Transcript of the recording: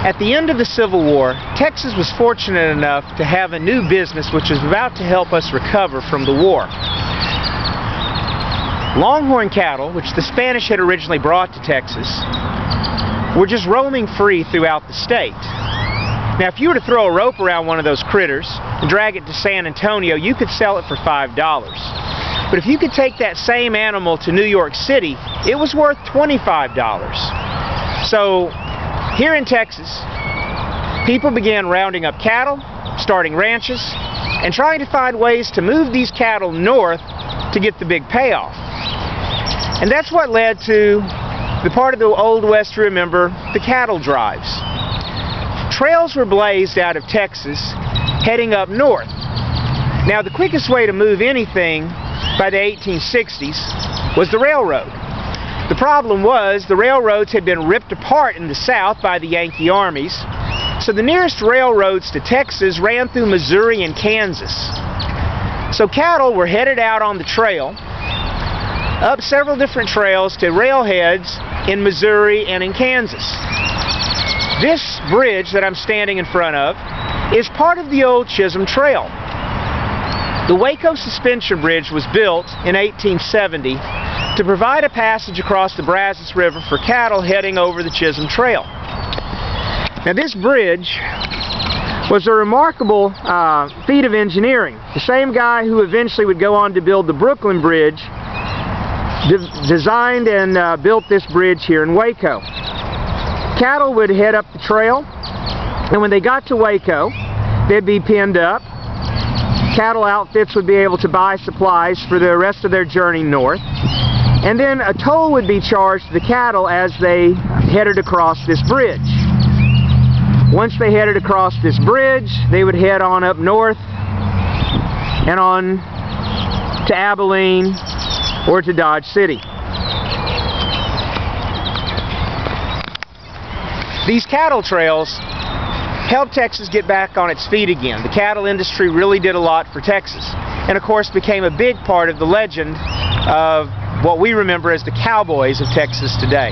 At the end of the Civil War, Texas was fortunate enough to have a new business which was about to help us recover from the war. Longhorn cattle, which the Spanish had originally brought to Texas, were just roaming free throughout the state. Now, if you were to throw a rope around one of those critters and drag it to San Antonio, you could sell it for $5. But if you could take that same animal to New York City, it was worth $25. So, here in Texas, people began rounding up cattle, starting ranches, and trying to find ways to move these cattle north to get the big payoff. And that's what led to the part of the Old West you remember, the cattle drives. Trails were blazed out of Texas, heading up north. Now, the quickest way to move anything by the 1860s was the railroad. The problem was the railroads had been ripped apart in the South by the Yankee armies, so the nearest railroads to Texas ran through Missouri and Kansas. So cattle were headed out on the trail, up several different trails to railheads in Missouri and in Kansas. This bridge that I'm standing in front of is part of the old Chisolm Trail. The Waco Suspension Bridge was built in 1870 to provide a passage across the Brazos River for cattle heading over the Chisolm Trail. Now, this bridge was a remarkable feat of engineering. The same guy who eventually would go on to build the Brooklyn Bridge designed and built this bridge here in Waco. Cattle would head up the trail, and when they got to Waco, they'd be pinned up. Cattle outfits would be able to buy supplies for the rest of their journey north, and then a toll would be charged to the cattle as they headed across this bridge. Once they headed across this bridge, they would head on up north and on to Abilene or to Dodge City. These cattle trails helped Texas get back on its feet again. The cattle industry really did a lot for Texas, and of course became a big part of the legend of what we remember as the cowboys of Texas today.